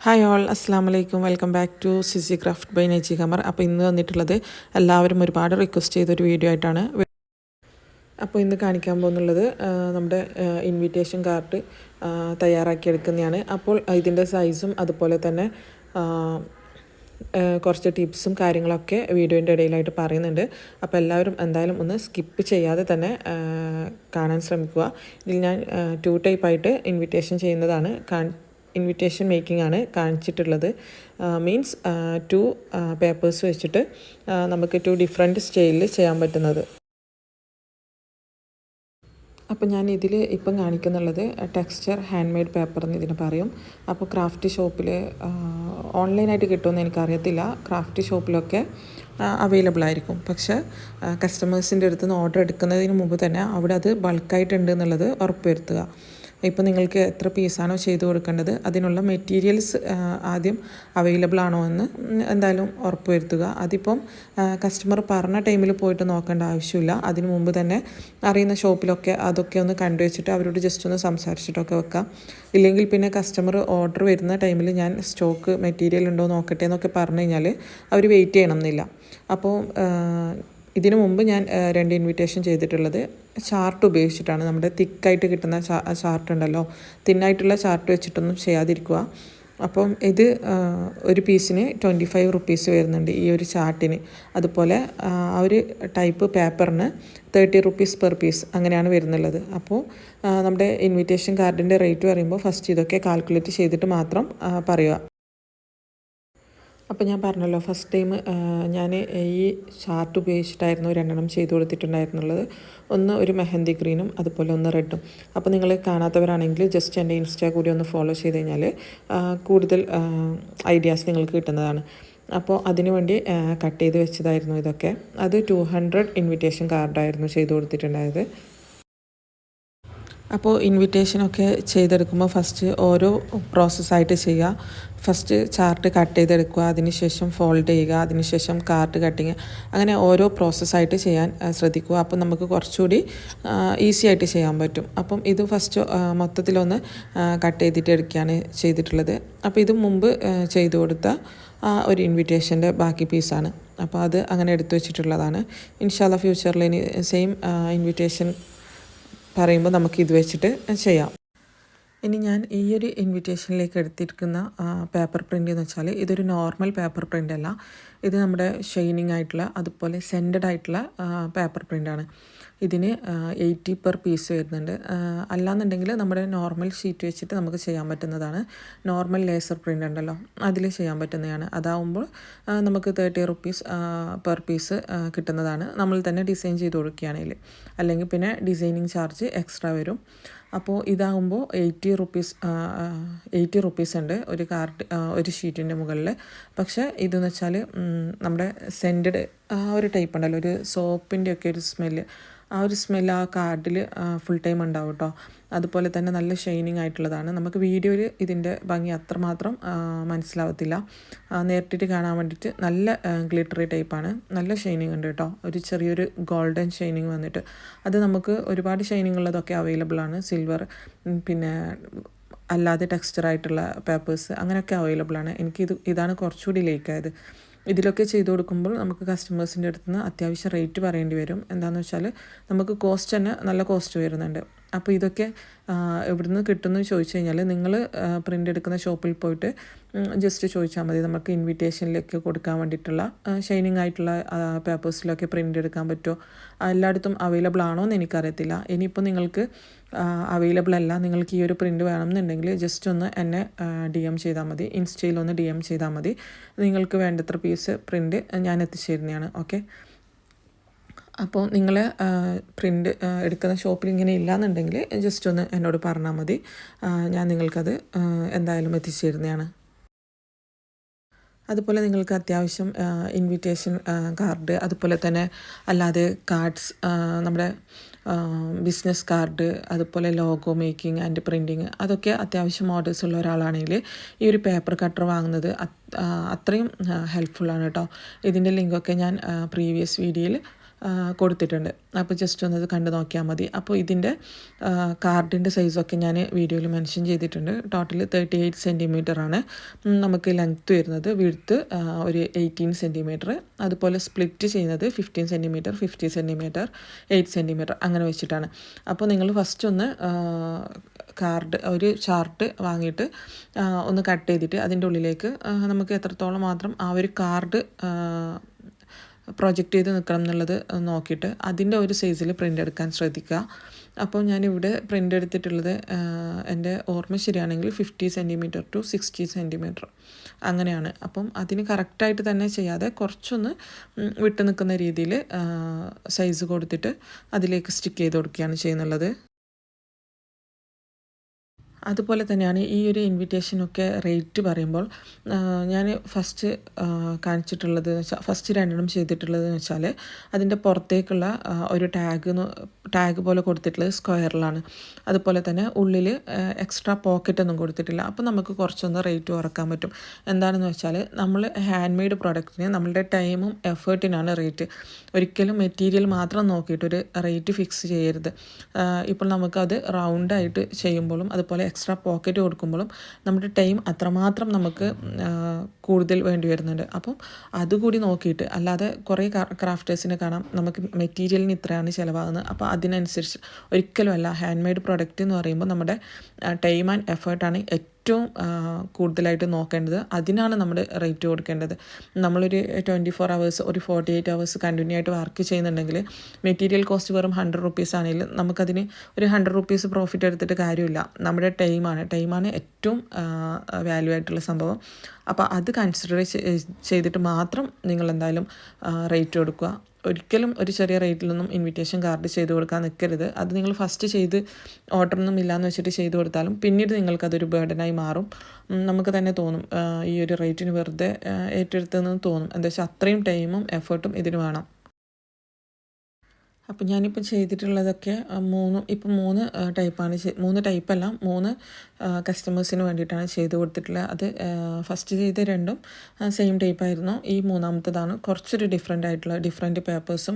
Hi all അസ്സാം വലൈക്കും welcome back to CC Craft by Neji Khamar. അപ്പോൾ ഇന്ന് വന്നിട്ടുള്ളത് എല്ലാവരും ഒരുപാട് റിക്വസ്റ്റ് ചെയ്തൊരു വീഡിയോ ആയിട്ടാണ്. അപ്പോൾ ഇന്ന് കാണിക്കാൻ പോകുന്നുള്ളത് നമ്മുടെ ഇൻവിറ്റേഷൻ കാർഡ് തയ്യാറാക്കിയെടുക്കുന്നതാണ്. അപ്പോൾ ഇതിൻ്റെ സൈസും അതുപോലെ തന്നെ കുറച്ച് ടിപ്സും കാര്യങ്ങളൊക്കെ വീഡിയോൻ്റെ ഇടയിലായിട്ട് പറയുന്നുണ്ട്. അപ്പോൾ എല്ലാവരും എന്തായാലും ഒന്ന് സ്കിപ്പ് ചെയ്യാതെ തന്നെ കാണാൻ ശ്രമിക്കുക. ഇതിൽ ഞാൻ 2 ടൈപ്പായിട്ട് ഇൻവിറ്റേഷൻ ചെയ്യുന്നതാണ് ഇൻവിറ്റേഷൻ മേക്കിംഗ് ആണ് കാണിച്ചിട്ടുള്ളത്. മീൻസ് 2 പേപ്പേഴ്സ് വെച്ചിട്ട് നമുക്ക് 2 ഡിഫറെൻറ്റ് സ്റ്റൈലിൽ ചെയ്യാൻ പറ്റുന്നത്. അപ്പോൾ ഞാൻ ഇതിൽ ഇപ്പം കാണിക്കുന്നുള്ളത് ടെക്സ്ചർ ഹാൻഡ് മെയ്ഡ് പേപ്പർ എന്ന് ഇതിന് പറയും. അപ്പോൾ ക്രാഫ്റ്റ് ഷോപ്പിൽ ഓൺലൈനായിട്ട് കിട്ടുമെന്ന് എനിക്കറിയത്തില്ല. ക്രാഫ്റ്റ് ഷോപ്പിലൊക്കെ അവൈലബിൾ ആയിരിക്കും. പക്ഷേ കസ്റ്റമേഴ്സിൻ്റെ അടുത്ത് നിന്ന് ഓർഡർ എടുക്കുന്നതിന് മുമ്പ് തന്നെ അവിടെ അത് ബൾക്കായിട്ടുണ്ട് എന്നുള്ളത് ഉറപ്പുവരുത്തുക. ഇപ്പോൾ നിങ്ങൾക്ക് എത്ര പീസാണോ ചെയ്ത് കൊടുക്കേണ്ടത് അതിനുള്ള മെറ്റീരിയൽസ് ആദ്യം അവൈലബിൾ ആണോ എന്ന് എന്തായാലും ഉറപ്പ് വരുത്തുക. അതിപ്പം കസ്റ്റമർ പറഞ്ഞ ടൈമിൽ പോയിട്ട് നോക്കേണ്ട ആവശ്യമില്ല. അതിന് മുമ്പ് തന്നെ അറിയുന്ന ഷോപ്പിലൊക്കെ അതൊക്കെ ഒന്ന് കണ്ടുവച്ചിട്ട് അവരോട് ജസ്റ്റ് ഒന്ന് സംസാരിച്ചിട്ടൊക്കെ വെക്കാം. ഇല്ലെങ്കിൽ പിന്നെ കസ്റ്റമർ ഓർഡർ വരുന്ന ടൈമിൽ ഞാൻ സ്റ്റോക്ക് മെറ്റീരിയൽ ഉണ്ടോ നോക്കട്ടെ എന്നൊക്കെ പറഞ്ഞു കഴിഞ്ഞാൽ അവർ വെയിറ്റ് ചെയ്യണം എന്നില്ല. അപ്പോൾ ഇതിനു മുമ്പ് ഞാൻ 2 ഇൻവിറ്റേഷൻ ചെയ്തിട്ടുള്ളത് ചാർട്ട് ഉപയോഗിച്ചിട്ടാണ്. നമ്മുടെ തിക്കായിട്ട് കിട്ടുന്ന ചാർട്ട് ഉണ്ടല്ലോ, തിന്നായിട്ടുള്ള ചാർട്ട് വെച്ചിട്ടൊന്നും ചെയ്യാതിരിക്കുക. അപ്പം ഇത് ഒരു പീസിന് 25 റുപ്പീസ് വരുന്നുണ്ട് ഈ ഒരു ചാർട്ടിന്. അതുപോലെ ആ ഒരു ടൈപ്പ് പേപ്പറിന് 30 റുപ്പീസ് പെർ പീസ് അങ്ങനെയാണ് വരുന്നുള്ളത്. അപ്പോൾ നമ്മുടെ ഇൻവിറ്റേഷൻ കാർഡിൻ്റെ റേറ്റ് പറയുമ്പോൾ ഫസ്റ്റ് ഇതൊക്കെ കാൽക്കുലേറ്റ് ചെയ്തിട്ട് മാത്രം പറയുക. അപ്പോൾ ഞാൻ പറഞ്ഞല്ലോ ഫസ്റ്റ് ടൈം ഞാൻ ഈ ചാർട്ട് ഉപയോഗിച്ചിട്ടായിരുന്നു 2 ചെയ്ത് കൊടുത്തിട്ടുണ്ടായിരുന്നുള്ളത്. ഒന്ന് ഒരു മെഹന്തി ഗ്രീനും അതുപോലെ ഒന്ന് റെഡും. അപ്പോൾ നിങ്ങൾ കാണാത്തവരാണെങ്കിൽ ജസ്റ്റ് എൻ്റെ ഇൻസ്റ്റാ കൂടി ഒന്ന് ഫോളോ ചെയ്ത് കഴിഞ്ഞാൽ കൂടുതൽ ഐഡിയാസ് നിങ്ങൾക്ക് കിട്ടുന്നതാണ്. അപ്പോൾ അതിനു വേണ്ടി കട്ട് ചെയ്ത് വെച്ചതായിരുന്നു ഇതൊക്കെ. അത് 200 ഇൻവിറ്റേഷൻ കാർഡായിരുന്നു ചെയ്ത് കൊടുത്തിട്ടുണ്ടായത്. അപ്പോൾ ഇൻവിറ്റേഷനൊക്കെ ചെയ്തെടുക്കുമ്പോൾ ഫസ്റ്റ് ഓരോ പ്രോസസ്സായിട്ട് ചെയ്യുക. ഫസ്റ്റ് ചാർട്ട് കട്ട് ചെയ്തെടുക്കുക, അതിനുശേഷം ഫോൾഡ് ചെയ്യുക, അതിനുശേഷം കാർഡ് കട്ടിങ്, അങ്ങനെ ഓരോ പ്രോസസ്സായിട്ട് ചെയ്യാൻ ശ്രദ്ധിക്കുക. അപ്പോൾ നമുക്ക് കുറച്ചുകൂടി ഈസി ആയിട്ട് ചെയ്യാൻ പറ്റും. അപ്പം ഇത് ഫസ്റ്റ് മൊത്തത്തിലൊന്ന് കട്ട് ചെയ്തിട്ട് എടുക്കുകയാണ് ചെയ്തിട്ടുള്ളത്. അപ്പോൾ ഇത് മുമ്പ് ചെയ്തു കൊടുത്ത ഒരു ഇൻവിറ്റേഷൻ്റെ ബാക്കി പീസാണ്. അപ്പോൾ അത് അങ്ങനെ എടുത്തു വെച്ചിട്ടുള്ളതാണ്. ഇൻഷാല്ലാ ഫ്യൂച്ചറിൽ ഇനി സെയിം ഇൻവിറ്റേഷൻ പറയുമ്പോൾ നമുക്ക് ഇത് വെച്ചിട്ട് ചെയ്യാം. ഇനി ഞാൻ ഈ ഒരു ഇൻവിറ്റേഷനിലേക്ക് എടുത്തിരിക്കുന്ന പേപ്പർ പ്രിൻ്റ് എന്ന് വെച്ചാൽ ഇതൊരു നോർമൽ പേപ്പർ പ്രിൻ്റ് അല്ല. ഇത് നമ്മുടെ ഷൈനിങ് ആയിട്ടുള്ള അതുപോലെ സെൻറ്റഡ് ആയിട്ടുള്ള പേപ്പർ പ്രിൻ്റാണ്. ഇതിന് 80 പെർ പീസ് വരുന്നുണ്ട്. അല്ലാന്നുണ്ടെങ്കിൽ നമ്മുടെ നോർമൽ ഷീറ്റ് വെച്ചിട്ട് നമുക്ക് ചെയ്യാൻ പറ്റുന്നതാണ്. നോർമൽ ലേസർ പ്രിൻ്റ് ഉണ്ടല്ലോ അതിൽ ചെയ്യാൻ പറ്റുന്നതാണ്. അതാവുമ്പോൾ നമുക്ക് 30 റുപ്പീസ് പെർ പീസ് കിട്ടുന്നതാണ് നമ്മൾ തന്നെ ഡിസൈൻ ചെയ്ത് കൊടുക്കുകയാണെങ്കിൽ. അല്ലെങ്കിൽ പിന്നെ ഡിസൈനിങ് ചാർജ് എക്സ്ട്രാ വരും. അപ്പോൾ ഇതാകുമ്പോൾ 80 റുപ്പീസ് ഉണ്ട് ഒരു കാർഡ് ഒരു ഷീറ്റിൻ്റെ മുകളിൽ. പക്ഷേ ഇതെന്ന് വെച്ചാൽ നമ്മുടെ സെൻറ്റഡ് ആ ഒരു ടൈപ്പ് ഉണ്ടല്ലോ, ഒരു സോപ്പിൻ്റെ ഒക്കെ ഒരു സ്മെല്ല്, ആ ഒരു സ്മെല്ല് ആ കാർഡിൽ ഫുൾ ടൈം ഉണ്ടാവും കേട്ടോ. അതുപോലെ തന്നെ നല്ല ഷൈനിങ് ആയിട്ടുള്ളതാണ്. നമുക്ക് വീഡിയോയിൽ ഇതിൻ്റെ ഭംഗി അത്രമാത്രം മനസ്സിലാവത്തില്ല. നേരിട്ടിട്ട് കാണാൻ വേണ്ടിയിട്ട് നല്ല ഗ്ലിറ്ററി ടൈപ്പാണ്. നല്ല ഷൈനിങ് ഉണ്ട് കേട്ടോ. ഒരു ചെറിയൊരു ഗോൾഡൻ ഷൈനിങ് വന്നിട്ട് അത് നമുക്ക് ഒരുപാട് ഷൈനിങ് ഉള്ളതൊക്കെ അവൈലബിൾ ആണ്. സിൽവർ പിന്നെ അല്ലാതെ ടെക്സ്ചറായിട്ടുള്ള പേപ്പേഴ്സ് അങ്ങനെയൊക്കെ അവൈലബിൾ ആണ്. ഇതാണ് കുറച്ചുകൂടി ലേക്കായത്. ഇതിലൊക്കെ ചെയ്ത് കൊടുക്കുമ്പോൾ നമുക്ക് കസ്റ്റമേഴ്സിൻ്റെ അടുത്ത് നിന്ന് അത്യാവശ്യം റേറ്റ് പറയേണ്ടി വരും. എന്താണെന്ന് വെച്ചാൽ നമുക്ക് കോസ്റ്റ് തന്നെ നല്ല കോസ്റ്റ് വരുന്നുണ്ട്. അപ്പോൾ ഇതൊക്കെ എവിടെ നിന്ന് കിട്ടുമെന്ന് ചോദിച്ചു കഴിഞ്ഞാൽ നിങ്ങൾ പ്രിൻ്റ് എടുക്കുന്ന ഷോപ്പിൽ പോയിട്ട് ജസ്റ്റ് ചോദിച്ചാൽ മതി. നമുക്ക് ഇൻവിറ്റേഷനിലേക്ക് കൊടുക്കാൻ വേണ്ടിയിട്ടുള്ള ഷൈനിങ് ആയിട്ടുള്ള പേപ്പേഴ്സിലൊക്കെ പ്രിൻ്റ് എടുക്കാൻ പറ്റുമോ, എല്ലായിടത്തും അവൈലബിൾ ആണോ എന്ന് എനിക്കറിയത്തില്ല. ഇനിയിപ്പോൾ നിങ്ങൾക്ക് അവൈലബിൾ അല്ല, നിങ്ങൾക്ക് ഈ ഒരു പ്രിൻ്റ് വേണമെന്നുണ്ടെങ്കിൽ ജസ്റ്റ് ഒന്ന് എന്നെ DM ചെയ്താൽ മതി. ഇൻസ്റ്റയിലൊന്ന് DM ചെയ്താൽ മതി. നിങ്ങൾക്ക് വേണ്ടത്ര പീസ് പ്രിൻ്റ് ഞാൻ എത്തിച്ചു തരുന്നതാണ്. ഓക്കെ. അപ്പോൾ നിങ്ങൾ പ്രിൻ്റ് എടുക്കുന്ന ഷോപ്പിൽ ഇങ്ങനെ ഇല്ലയെന്നുണ്ടെങ്കിൽ ജസ്റ്റ് ഒന്ന് എന്നോട് പറഞ്ഞാൽ മതി. ഞാൻ നിങ്ങൾക്കത് എന്തായാലും എത്തിച്ചു തരുന്നതാണ്. അതുപോലെ നിങ്ങൾക്ക് അത്യാവശ്യം ഇൻവിറ്റേഷൻ കാർഡ് അതുപോലെ തന്നെ അല്ലാതെ കാർഡ്സ്, നമ്മുടെ ബിസിനസ് കാർഡ്, അതുപോലെ ലോഗോ മേക്കിംഗ് ആൻഡ് പ്രിൻറ്റിങ്, അതൊക്കെ അത്യാവശ്യം ഓർഡേഴ്സ് ഉള്ള ഒരാളാണെങ്കിൽ ഈ ഒരു പേപ്പർ കട്ടർ വാങ്ങുന്നത് അത്രയും ഹെൽപ്ഫുള്ളാണ് കേട്ടോ. ഇതിൻ്റെ ലിങ്കൊക്കെ ഞാൻ പ്രീവിയസ് വീഡിയോയിൽ കൊടുത്തിട്ടുണ്ട്. അപ്പോൾ ജസ്റ്റ് ഒന്ന് അത് കണ്ടു നോക്കിയാൽ മതി. അപ്പോൾ ഇതിൻ്റെ കാർഡിൻ്റെ സൈസൊക്കെ ഞാൻ വീഡിയോയിൽ മെൻഷൻ ചെയ്തിട്ടുണ്ട്. ടോട്ടൽ 38 സെൻറ്റിമീറ്റർ ആണ് നമുക്ക് ലെങ്ത്ത് വരുന്നത്. വിഡ്ത്ത് ഒരു 18 സെൻറ്റിമീറ്റർ. അതുപോലെ സ്പ്ലിറ്റ് ചെയ്യുന്നത് 15 സെൻറ്റിമീറ്റർ, 50 സെൻറ്റിമീറ്റർ, 8 സെൻറ്റിമീറ്റർ അങ്ങനെ വെച്ചിട്ടാണ്. അപ്പോൾ നിങ്ങൾ ഫസ്റ്റ് ഒന്ന് കാർഡ് ഒരു ചാർട്ട് വാങ്ങിയിട്ട് ഒന്ന് കട്ട് ചെയ്തിട്ട് അതിൻ്റെ ഉള്ളിലേക്ക് നമുക്ക് എത്രത്തോളം മാത്രം ആ ഒരു കാർഡ് പ്രൊജക്റ്റ് ചെയ്ത് നിൽക്കണം എന്നുള്ളത് നോക്കിയിട്ട് അതിൻ്റെ ഒരു സൈസിൽ പ്രിൻ്റ് എടുക്കാൻ ശ്രദ്ധിക്കുക. അപ്പോൾ ഞാനിവിടെ പ്രിൻ്റ് എടുത്തിട്ടുള്ളത് എൻ്റെ ഓർമ്മ ശരിയാണെങ്കിൽ 50 സെൻറ്റിമീറ്റർ ടു 60 സെൻറ്റിമീറ്റർ അങ്ങനെയാണ്. അപ്പം അതിന് കറക്റ്റായിട്ട് തന്നെ ചെയ്യാതെ കുറച്ചൊന്ന് വിട്ട് നിൽക്കുന്ന രീതിയിൽ സൈസ് കൊടുത്തിട്ട് അതിലേക്ക് സ്റ്റിക്ക് ചെയ്ത് കൊടുക്കുകയാണ് ചെയ്യുന്നുള്ളത്. അതുപോലെ തന്നെയാണ് ഈ ഒരു ഇൻവിറ്റേഷനൊക്കെ റേറ്റ് പറയുമ്പോൾ ഞാൻ ഫസ്റ്റ് കാണിച്ചിട്ടുള്ളത് ഫസ്റ്റ് രണ്ടെണ്ണം ചെയ്തിട്ടുള്ളതെന്ന് വെച്ചാൽ അതിൻ്റെ പുറത്തേക്കുള്ള ഒരു ടാഗ് പോലെ കൊടുത്തിട്ടുള്ളത് സ്ക്വയറിലാണ്. അതുപോലെ തന്നെ ഉള്ളിൽ എക്സ്ട്രാ പോക്കറ്റൊന്നും കൊടുത്തിട്ടില്ല. അപ്പോൾ നമുക്ക് കുറച്ചൊന്ന് റേറ്റ് കുറക്കാൻ പറ്റും. എന്താണെന്ന് വെച്ചാൽ നമ്മൾ ഹാൻഡ് മെയ്ഡ് പ്രൊഡക്റ്റിന് നമ്മളുടെ ടൈമും എഫേർട്ടിനാണ് റേറ്റ്. ഒരിക്കലും മെറ്റീരിയൽ മാത്രം നോക്കിയിട്ടൊരു റേറ്റ് ഫിക്സ് ചെയ്യരുത്. ഇപ്പോൾ നമുക്കത് റൗണ്ടായിട്ട് ചെയ്യുമ്പോഴും അതുപോലെ എക്സ്ട്രാ പോക്കറ്റ് കൊടുക്കുമ്പോഴും നമ്മുടെ ടൈം അത്രമാത്രം നമുക്ക് കൂടുതൽ വേണ്ടി വരുന്നുണ്ട്. അപ്പം അതുകൂടി നോക്കിയിട്ട്, അല്ലാതെ കുറേ ക്രാഫ്റ്റേഴ്സിനെ കാണാം നമുക്ക് മെറ്റീരിയലിന് ഇത്രയാണ് ചിലവാകുന്നത്, അപ്പോൾ അതിനനുസരിച്ച് ഒരിക്കലും അല്ല. ഹാൻഡ് മെയ്ഡ് പ്രൊഡക്റ്റ് എന്ന് പറയുമ്പോൾ നമ്മുടെ ടൈം ആൻഡ് എഫേർട്ടാണ് ഏറ്റവും കൂടുതലായിട്ട് നോക്കേണ്ടത്. അതിനാണ് നമ്മൾ റേറ്റ് കൊടുക്കേണ്ടത്. നമ്മളൊരു 24 hours ഒരു 48 hours കണ്ടിന്യൂ ആയിട്ട് വർക്ക് ചെയ്യുന്നുണ്ടെങ്കിൽ മെറ്റീരിയൽ കോസ്റ്റ് വെറും 100 rupees ആണെങ്കിലും നമുക്കതിന് ഒരു 100 rupees പ്രോഫിറ്റ് എടുത്തിട്ട് കാര്യമില്ല. നമ്മുടെ ടൈമാണ് ഏറ്റവും വാല്യൂ ആയിട്ടുള്ള സംഭവം. അപ്പോൾ അത് കൺസിഡർ ചെയ്തിട്ട് മാത്രം നിങ്ങൾ എന്തായാലും റേറ്റ് കൊടുക്കുക. ഒരിക്കലും ഒരു ചെറിയ റേറ്റിലൊന്നും ഇൻവിറ്റേഷൻ കാർഡ് ചെയ്ത് കൊടുക്കാൻ നിൽക്കരുത്. അത് നിങ്ങൾ ഫസ്റ്റ് ചെയ്ത് ഓർഡറൊന്നും ഇല്ലയെന്ന് വെച്ചിട്ട് ചെയ്ത് കൊടുത്താലും പിന്നീട് നിങ്ങൾക്കതൊരു ബേർഡനായി മാറും. നമുക്ക് തന്നെ തോന്നും ഈ ഒരു റേറ്റിന് വെറുതെ ഏറ്റെടുത്തതെന്ന് തോന്നും. എന്താ വെച്ചാൽ അത്രയും ടൈമും എഫേർട്ടും ഇതിന് വേണം. അപ്പോൾ ഞാനിപ്പോൾ ചെയ്തിട്ടുള്ളതൊക്കെ മൂന്ന് ടൈപ്പാണ്. 3 ടൈപ്പല്ല, 3 കസ്റ്റമേഴ്സിന് വേണ്ടിയിട്ടാണ് ചെയ്ത് കൊടുത്തിട്ടുള്ളത്. അത് ഫസ്റ്റ് ചെയ്ത രണ്ടും സെയിം ടൈപ്പായിരുന്നു. ഈ മൂന്നാമത്തേതാണ് കുറച്ചൊരു ഡിഫറെൻറ്റ് പേപ്പേഴ്സും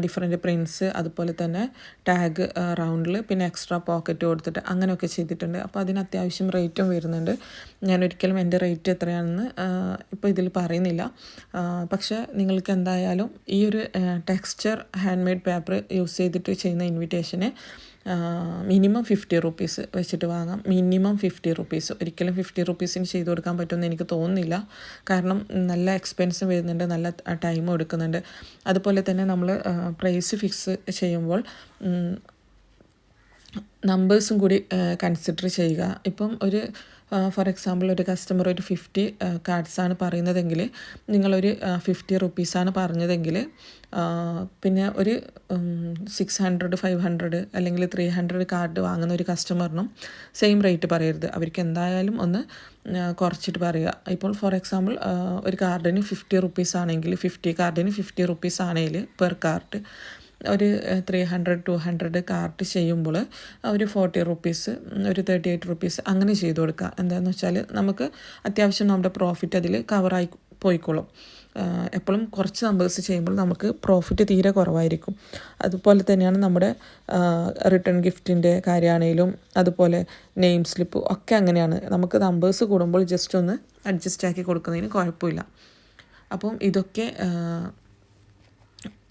ഡിഫറെൻറ്റ് പ്രിൻറ്റ്സ്, അതുപോലെ തന്നെ ടാഗ് റൗണ്ടിൽ, പിന്നെ എക്സ്ട്രാ പോക്കറ്റ് കൊടുത്തിട്ട് അങ്ങനെയൊക്കെ ചെയ്തിട്ടുണ്ട്. അപ്പോൾ അതിന് അത്യാവശ്യം റേറ്റും വരുന്നുണ്ട്. ഞാനൊരിക്കലും എൻ്റെ റേറ്റ് എത്രയാണെന്ന് ഇപ്പോൾ ഇതിൽ പറയുന്നില്ല. പക്ഷേ നിങ്ങൾക്ക് എന്തായാലും ഈ ഒരു texture hand made paper use ചെയ്തിട്ട് ചെയ്യുന്ന ഇൻവിറ്റേഷന് മിനിമം 50 rupees വെച്ചിട്ട് വാങ്ങാം. Minimum 50 rupees. ഒരിക്കലും 50 rupeesന് ചെയ്ത് കൊടുക്കാൻ പറ്റുമെന്ന് എനിക്ക് തോന്നുന്നില്ല. കാരണം നല്ല എക്സ്പെൻസ് വരുന്നുണ്ട്, നല്ല ടൈമും എടുക്കുന്നുണ്ട്. അതുപോലെ തന്നെ നമ്മൾ പ്രൈസ് ഫിക്സ് ചെയ്യുമ്പോൾ നമ്പേഴ്സും കൂടി കൺസിഡർ ചെയ്യുക. ഇപ്പം ഒരു ഫോർ എക്സാമ്പിൾ ഒരു കസ്റ്റമർ ഒരു 50 കാർഡ്സാണ് പറയുന്നതെങ്കിൽ നിങ്ങളൊരു 50 rupeesആണ് പറഞ്ഞതെങ്കിൽ പിന്നെ ഒരു 600, 500 അല്ലെങ്കിൽ 300 കാർഡ് വാങ്ങുന്ന ഒരു കസ്റ്റമറിനും സെയിം റേറ്റ് പറയരുത്. അവർക്ക് എന്തായാലും ഒന്ന് കുറച്ചിട്ട് പറയുക. ഇപ്പോൾ ഫോർ എക്സാമ്പിൾ ഒരു കാർഡിന് 50 rupees ആണെങ്കിൽ 50 കാർഡിന് 50 rupees ആണെങ്കിൽ പെർ കാർഡ് ഒരു 300-200 കാർട്ട് ചെയ്യുമ്പോൾ ഒരു 40 rupees, ഒരു 38 rupees അങ്ങനെ ചെയ്ത് കൊടുക്കുക. എന്താണെന്ന് വെച്ചാൽ നമുക്ക് അത്യാവശ്യം നമ്മുടെ പ്രോഫിറ്റ് അതിൽ കവറായി പോയിക്കോളും. എപ്പോഴും കുറച്ച് നമ്പേഴ്സ് ചെയ്യുമ്പോൾ നമുക്ക് പ്രോഫിറ്റ് തീരെ കുറവായിരിക്കും. അതുപോലെ തന്നെയാണ് നമ്മുടെ റിട്ടേൺ ഗിഫ്റ്റിൻ്റെ കാര്യമാണെങ്കിലും അതുപോലെ നെയിം സ്ലിപ്പ് ഒക്കെ അങ്ങനെയാണ്. നമുക്ക് നമ്പേഴ്സ് കൂടുമ്പോൾ ജസ്റ്റ് ഒന്ന് അഡ്ജസ്റ്റ് ആക്കി കൊടുക്കുന്നതിന് കുഴപ്പമില്ല. അപ്പം ഇതൊക്കെ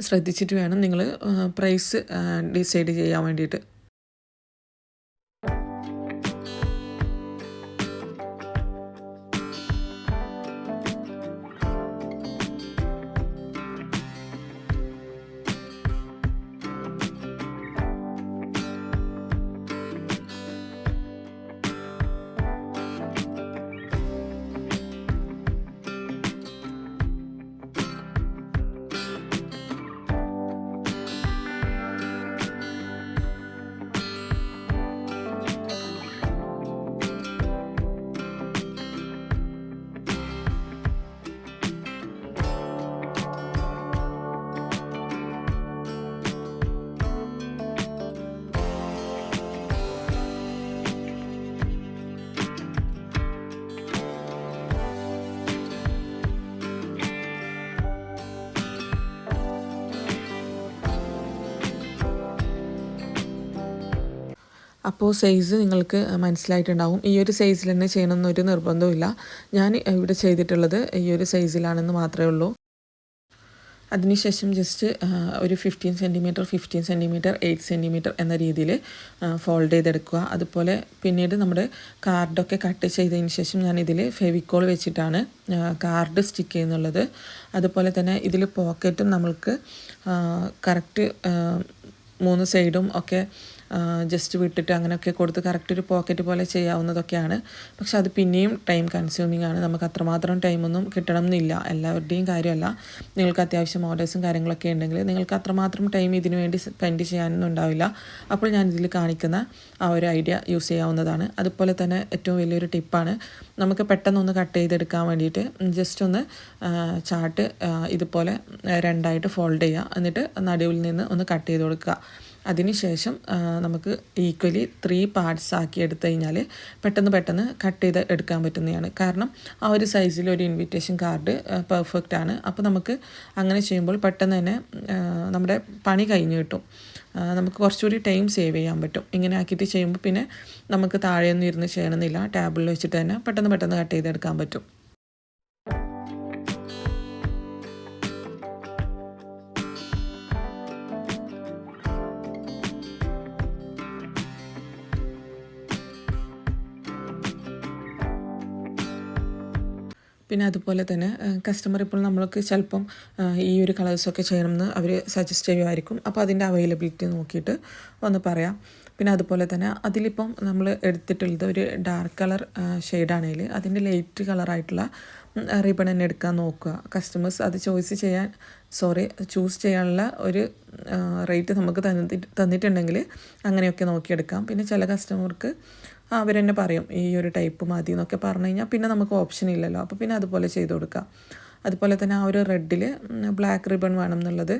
ശ്രദ്ധിച്ചിട്ട് വേണം നിങ്ങൾ പ്രൈസ് ഡിസൈഡ് ചെയ്യാൻ വേണ്ടിയിട്ട്. അപ്പോൾ സൈസ് നിങ്ങൾക്ക് മനസ്സിലായിട്ടുണ്ടാവും. ഈ ഒരു സൈസിൽ തന്നെ ചെയ്യണമെന്നൊരു നിർബന്ധമില്ല. ഞാൻ ഇവിടെ ചെയ്തിട്ടുള്ളത് ഈ ഒരു സൈസിലാണെന്ന് മാത്രമേ ഉള്ളൂ. അതിനുശേഷം ജസ്റ്റ് ഒരു 15 സെൻറ്റിമീറ്റർ 15 സെൻറ്റിമീറ്റർ 8 സെൻറ്റിമീറ്റർ എന്ന രീതിയിൽ ഫോൾഡ് ചെയ്തെടുക്കുക. അതുപോലെ പിന്നീട് നമ്മുടെ കാർഡൊക്കെ കട്ട് ചെയ്തതിന് ശേഷം ഞാൻ ഇതിൽ ഫെവിക്കോൾ വെച്ചിട്ടാണ് കാർഡ് സ്റ്റിക്ക് ചെയ്യുന്നുള്ളത്. അതുപോലെ തന്നെ ഇതിൽ പോക്കറ്റും നമ്മൾക്ക് കറക്റ്റ് 3 സൈഡും ഒക്കെ ജസ്റ്റ് വിട്ടിട്ട് അങ്ങനെയൊക്കെ കൊടുത്ത് കറക്റ്റ് ഒരു പോക്കറ്റ് പോലെ ചെയ്യാവുന്നതൊക്കെയാണ്. പക്ഷെ അത് പിന്നെയും ടൈം കൺസ്യൂമിംഗ് ആണ്. നമുക്ക് അത്രമാത്രം ടൈമൊന്നും കിട്ടണം എന്നില്ല. എല്ലാവരുടെയും കാര്യമല്ല. നിങ്ങൾക്ക് അത്യാവശ്യം ഓർഡേഴ്സും കാര്യങ്ങളൊക്കെ ഉണ്ടെങ്കിൽ നിങ്ങൾക്ക് അത്രമാത്രം ടൈം ഇതിനു വേണ്ടി സ്പെൻഡ് ചെയ്യാനൊന്നും ഉണ്ടാവില്ല. അപ്പോൾ ഞാനിതിൽ കാണിക്കുന്ന ആ ഒരു ഐഡിയ യൂസ് ചെയ്യാവുന്നതാണ്. അതുപോലെ തന്നെ ഏറ്റവും വലിയൊരു ടിപ്പാണ്, നമുക്ക് പെട്ടെന്നൊന്ന് കട്ട് ചെയ്തെടുക്കാൻ വേണ്ടിയിട്ട് ജസ്റ്റ് ഒന്ന് ചാർട്ട് ഇതുപോലെ രണ്ടായിട്ട് ഫോൾഡ് ചെയ്യുക. എന്നിട്ട് നടുവിൽ നിന്ന് ഒന്ന് കട്ട് ചെയ്ത് കൊടുക്കുക. അതിനുശേഷം നമുക്ക് ഈക്വലി 3 പാർട്സ് ആക്കി എടുത്തു കഴിഞ്ഞാൽ പെട്ടെന്ന് കട്ട് ചെയ്ത് എടുക്കാൻ പറ്റുന്നതാണ്. കാരണം ആ ഒരു സൈസിൽ ഒരു ഇൻവിറ്റേഷൻ കാർഡ് പെർഫെക്റ്റ് ആണ്. അപ്പോൾ നമുക്ക് അങ്ങനെ ചെയ്യുമ്പോൾ പെട്ടെന്ന് തന്നെ നമ്മുടെ പണി കഴിഞ്ഞ് കിട്ടും. നമുക്ക് കുറച്ചുകൂടി ടൈം സേവ് ചെയ്യാൻ പറ്റും. ഇങ്ങനെ ആക്കിയിട്ട് ചെയ്യുമ്പോൾ പിന്നെ നമുക്ക് താഴെയൊന്നും ഇരുന്ന് ചെയ്യണമെന്നില്ല. ടേബിളിൽ വെച്ചിട്ട് തന്നെ പെട്ടെന്ന് കട്ട് ചെയ്തെടുക്കാൻ പറ്റും. പിന്നെ അതുപോലെ തന്നെ കസ്റ്റമർ ഇപ്പോൾ നമ്മൾക്ക് ചിലപ്പം ഈ ഒരു കളേഴ്സൊക്കെ ചെയ്യണമെന്ന് അവർ സജസ്റ്റ് ചെയ്യുമായിരിക്കും. അപ്പോൾ അതിൻ്റെ അവൈലബിലിറ്റി നോക്കിയിട്ട് ഒന്ന് പറയാം. പിന്നെ അതുപോലെ തന്നെ അതിലിപ്പം നമ്മൾ എടുത്തിട്ടുള്ളത് ഒരു ഡാർക്ക് കളർ ഷെയ്ഡാണെങ്കിൽ അതിൻ്റെ ലൈറ്റ് കളറായിട്ടുള്ള റിബൺ തന്നെ എടുക്കാൻ നോക്കുക. കസ്റ്റമേഴ്സ് അത് ചൂസ് ചെയ്യാനുള്ള ഒരു റേറ്റ് നമുക്ക് തന്നിട്ടുണ്ടെങ്കിൽ അങ്ങനെയൊക്കെ നോക്കിയെടുക്കാം. പിന്നെ ചില കസ്റ്റമർക്ക് അവർ തന്നെ പറയും ഈ ഒരു ടൈപ്പ് മതി എന്നൊക്കെ പറഞ്ഞു കഴിഞ്ഞാൽ പിന്നെ നമുക്ക് ഓപ്ഷൻ ഇല്ലല്ലോ. അപ്പോൾ പിന്നെ അതുപോലെ ചെയ്ത് കൊടുക്കാം. അതുപോലെ തന്നെ ആ ഒരു റെഡിൽ ബ്ലാക്ക് റിബൺ വേണം എന്നുള്ളത്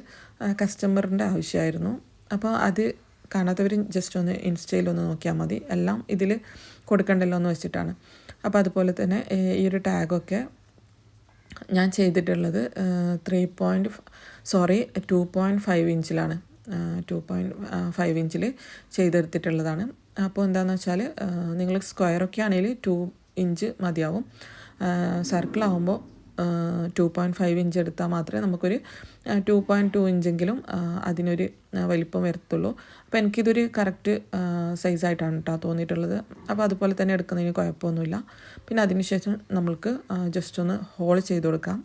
കസ്റ്റമറിൻ്റെ ആവശ്യമായിരുന്നു. അപ്പോൾ അത് കാണാത്തവർ ജസ്റ്റ് ഒന്ന് ഇൻസ്റ്റയിലൊന്ന് നോക്കിയാൽ മതി. എല്ലാം ഇതിൽ കൊടുക്കണ്ടല്ലോ എന്ന് വെച്ചിട്ടാണ്. അപ്പോൾ അതുപോലെ തന്നെ ഈ ഒരു ടാഗൊക്കെ ഞാൻ ചെയ്തിട്ടുള്ളത് 2.5 ഇഞ്ചിലാണ്. 2.5 ഇഞ്ചിൽ ചെയ്തെടുത്തിട്ടുള്ളതാണ്. അപ്പോൾ എന്താണെന്ന് വെച്ചാൽ നിങ്ങൾ സ്ക്വയറൊക്കെ ആണെങ്കിൽ 2 ഇഞ്ച് മതിയാവും. സർക്കിളാവുമ്പോൾ 2.5 ഇഞ്ച് എടുത്താൽ മാത്രമേ നമുക്കൊരു 2.2 ഇഞ്ചെങ്കിലും അതിനൊരു വലിപ്പം വരത്തുള്ളൂ. അപ്പോൾ എനിക്കിതൊരു കറക്റ്റ് സൈസായിട്ടാണ് കേട്ടോ തോന്നിയിട്ടുള്ളത്. അപ്പോൾ അതുപോലെ തന്നെ എടുക്കുന്നതിന് കുഴപ്പമൊന്നുമില്ല. പിന്നെ അതിന് ശേഷം നമ്മൾക്ക് ജസ്റ്റ് ഒന്ന് ഹോൾ ചെയ്ത് കൊടുക്കാം.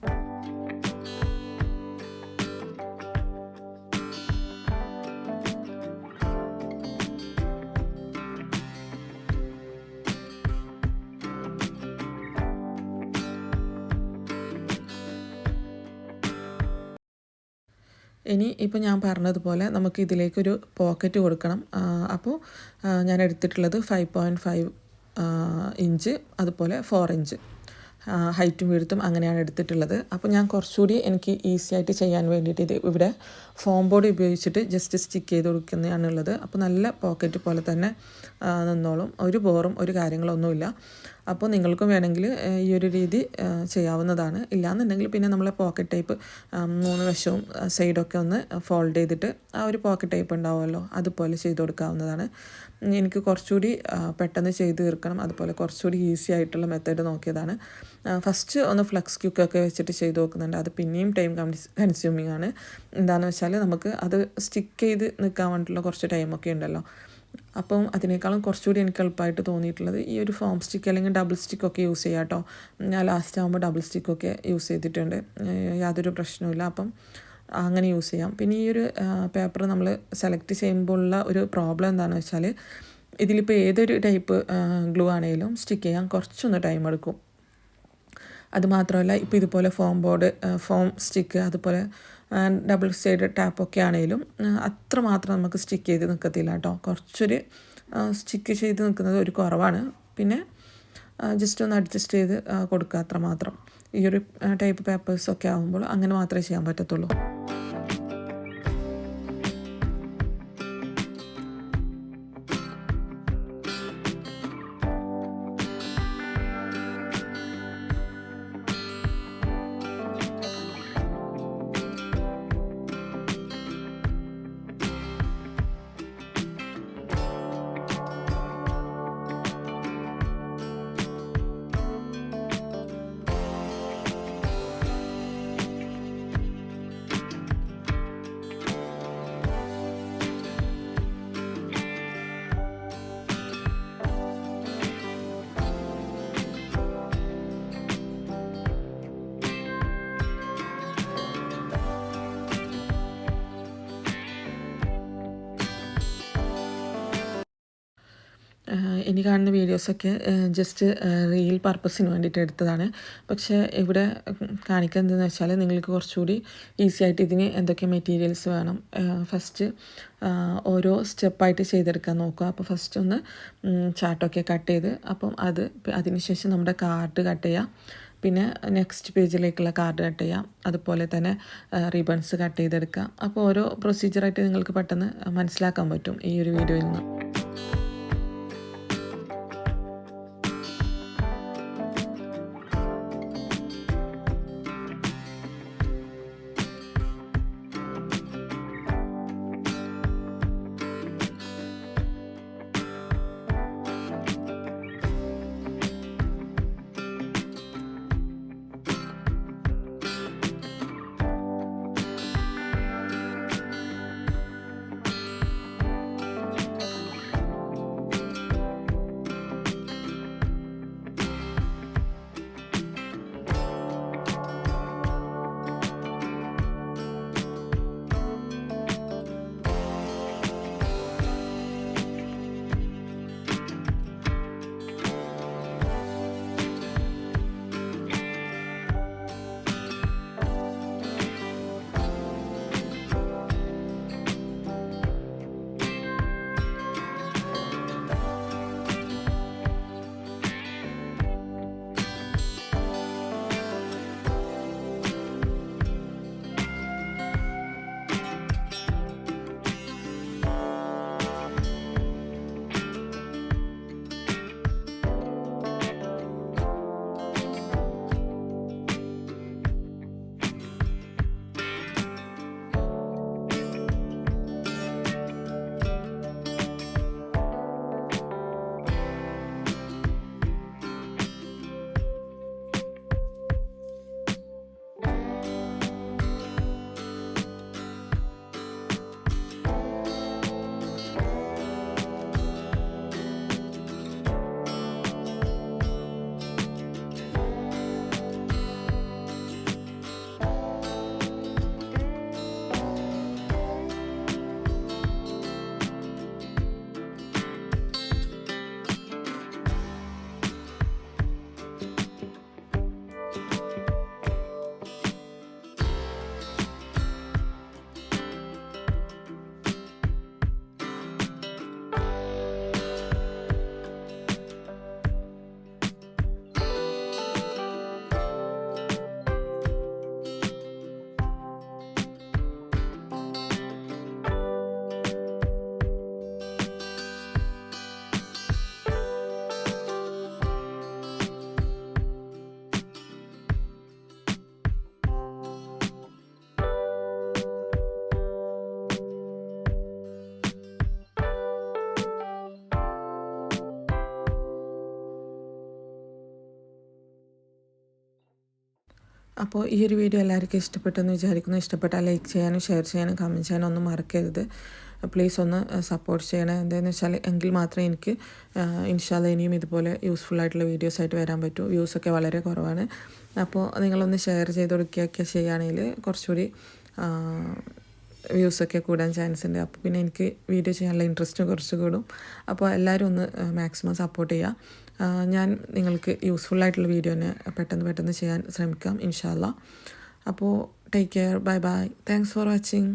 ഇനി ഇപ്പോൾ ഞാൻ പറഞ്ഞതുപോലെ നമുക്ക് ഇതിലേക്കൊരു പോക്കറ്റ് കൊടുക്കണം. അപ്പോൾ ഞാൻ എടുത്തിട്ടുള്ളത് 5.5 ഇഞ്ച്, അതുപോലെ 4 ഇഞ്ച് ഹൈറ്റും വീഴ്ത്തും അങ്ങനെയാണ് എടുത്തിട്ടുള്ളത്. അപ്പോൾ ഞാൻ കുറച്ചുകൂടി എനിക്ക് ഈസി ആയിട്ട് ചെയ്യാൻ വേണ്ടിയിട്ട് ഇത് ഇവിടെ ഫോം ബോർഡ് ഉപയോഗിച്ചിട്ട് ജസ്റ്റ് സ്റ്റിക്ക് ചെയ്ത് കൊടുക്കുന്നതാണുള്ളത്. അപ്പോൾ നല്ല പോക്കറ്റ് പോലെ തന്നെ നിന്നോളും. ഒരു ബോറും ഒരു കാര്യങ്ങളൊന്നുമില്ല. അപ്പോൾ നിങ്ങൾക്കും വേണമെങ്കിൽ ഈ ഒരു രീതി ചെയ്യാവുന്നതാണ്. ഇല്ലയെന്നുണ്ടെങ്കിൽ പിന്നെ നമ്മളെ പോക്കറ്റ് ടൈപ്പ് 3 വശവും സൈഡൊക്കെ ഒന്ന് ഫോൾഡ് ചെയ്തിട്ട് ആ ഒരു പോക്കറ്റ് ടൈപ്പ് ഉണ്ടാവുമല്ലോ, അതുപോലെ ചെയ്ത് കൊടുക്കാവുന്നതാണ്. എനിക്ക് കുറച്ചുകൂടി പെട്ടെന്ന് ചെയ്ത് തീർക്കണം, അതുപോലെ കുറച്ചുകൂടി ഈസി ആയിട്ടുള്ള മെത്തേഡ് നോക്കിയതാണ്. ഫസ്റ്റ് ഒന്ന് ഫ്ലക്സ് ക്യൂക്കൊക്കെ വെച്ചിട്ട് ചെയ്ത് നോക്കുന്നുണ്ട്. അത് പിന്നെയും ടൈം കൺസ്യൂമിങ് ആണ്. എന്താണെന്ന് വെച്ചാൽ നമുക്ക് അത് സ്റ്റിക്ക് ചെയ്ത് നിൽക്കാൻ വേണ്ടിയിട്ടുള്ള കുറച്ച് ടൈമൊക്കെ ഉണ്ടല്ലോ. അപ്പം അതിനേക്കാളും കുറച്ചുകൂടി എനിക്ക് എളുപ്പമായിട്ട് തോന്നിയിട്ടുള്ളത് ഈ ഒരു ഫോം സ്റ്റിക്ക് അല്ലെങ്കിൽ ഡബിൾ സ്റ്റിക്കൊക്കെ യൂസ് ചെയ്യാം കേട്ടോ. ഞാൻ ലാസ്റ്റ് ആകുമ്പോൾ ഡബിൾ സ്റ്റിക്കൊക്കെ യൂസ് ചെയ്തിട്ടുണ്ട്, യാതൊരു പ്രശ്നവുമില്ല. അപ്പം അങ്ങനെ യൂസ് ചെയ്യാം. പിന്നെ ഈ ഒരു പേപ്പർ നമ്മൾ സെലക്ട് ചെയ്യുമ്പോഴുള്ള ഒരു പ്രോബ്ലം എന്താണെന്ന് വെച്ചാൽ ഇതിലിപ്പോൾ ഏതൊരു ടൈപ്പ് ഗ്ലൂ ആണെങ്കിലും സ്റ്റിക്ക് ചെയ്യാൻ കുറച്ചൊന്ന് ടൈം എടുക്കും. അതുമാത്രമല്ല ഇപ്പോൾ ഇതുപോലെ ഫോം സ്റ്റിക്ക്, അതുപോലെ ഡബിൾ സൈഡ് ടാപ്പൊക്കെ ആണെങ്കിലും അത്രമാത്രം നമുക്ക് സ്റ്റിക്ക് ചെയ്ത് നിൽക്കത്തില്ല കേട്ടോ. കുറച്ചൊരു സ്റ്റിക്ക് ചെയ്ത് നിൽക്കുന്നത് ഒരു കുറവാണ്. പിന്നെ ജസ്റ്റ് ഒന്ന് അഡ്ജസ്റ്റ് ചെയ്ത് കൊടുക്കുക അത്രമാത്രം. ഈ ഒരു ടൈപ്പ് പേപ്പേഴ്സൊക്കെ ആകുമ്പോൾ അങ്ങനെ മാത്രമേ ചെയ്യാൻ പറ്റത്തുള്ളൂ. ഇനി കാണുന്ന വീഡിയോസൊക്കെ ജസ്റ്റ് റീൽ പർപ്പസിന് വേണ്ടിയിട്ട് എടുത്തതാണ്. പക്ഷേ ഇവിടെ കാണിക്കുന്നത് എന്താണെന്ന് വെച്ചാൽ നിങ്ങൾക്ക് കുറച്ചുകൂടി ഈസി ആയിട്ട് ഇതിന് എന്തൊക്കെ മെറ്റീരിയൽസ് വേണം ഫസ്റ്റ് ഓരോ സ്റ്റെപ്പായിട്ട് ചെയ്തെടുക്കാൻ നോക്കുക. അപ്പോൾ ഫസ്റ്റ് ഒന്ന് ചാർട്ടൊക്കെ കട്ട് ചെയ്ത് അപ്പം അതിനുശേഷം നമ്മുടെ കാർഡ് കട്ട് ചെയ്യുക. പിന്നെ നെക്സ്റ്റ് പേജിലേക്കുള്ള കാർഡ് കട്ട് ചെയ്യാം. അതുപോലെ തന്നെ റിബൺസ് കട്ട് ചെയ്തെടുക്കുക. അപ്പോൾ ഓരോ പ്രൊസീജിയറായിട്ട് നിങ്ങൾക്ക് പെട്ടെന്ന് മനസ്സിലാക്കാൻ പറ്റും ഈ ഒരു വീഡിയോയിൽ നിന്ന്. അപ്പോൾ ഈ ഒരു വീഡിയോ എല്ലാവർക്കും ഇഷ്ടപ്പെട്ടെന്ന് വിചാരിക്കുന്നു. ഇഷ്ടപ്പെട്ടാൽ ലൈക്ക് ചെയ്യാനും ഷെയർ ചെയ്യാനും കമൻറ്റ് ചെയ്യാനും ഒന്നും മറക്കരുത്. പ്ലീസ് ഒന്ന് സപ്പോർട്ട് ചെയ്യണം. എന്താണെന്ന് വെച്ചാൽ എങ്കിൽ മാത്രമേ എനിക്ക് ഇൻഷാല്ലാ ഇനിയും ഇതുപോലെ യൂസ്ഫുൾ ആയിട്ടുള്ള വീഡിയോസായിട്ട് വരാൻ പറ്റൂ. വ്യൂസൊക്കെ വളരെ കുറവാണ്. അപ്പോൾ നിങ്ങളൊന്ന് ഷെയർ ചെയ്ത് കൊടുക്കുകയൊക്കെ ചെയ്യുകയാണെങ്കിൽ കുറച്ചുകൂടി വ്യൂസൊക്കെ കൂടാൻ ചാൻസ് ഉണ്ട്. അപ്പോൾ പിന്നെ എനിക്ക് വീഡിയോ ചെയ്യാനുള്ള ഇൻട്രസ്റ്റും കുറച്ച് കൂടും. അപ്പോൾ എല്ലാവരും ഒന്ന് മാക്സിമം സപ്പോർട്ട് ചെയ്യുക. ഞാൻ നിങ്ങൾക്ക് യൂസ്ഫുള്ളായിട്ടുള്ള വീഡിയോനെ പെട്ടെന്ന് ചെയ്യാൻ ശ്രമിക്കാം ഇൻഷാല്ലാ. അപ്പോൾ take care, bye bye, thanks for watching.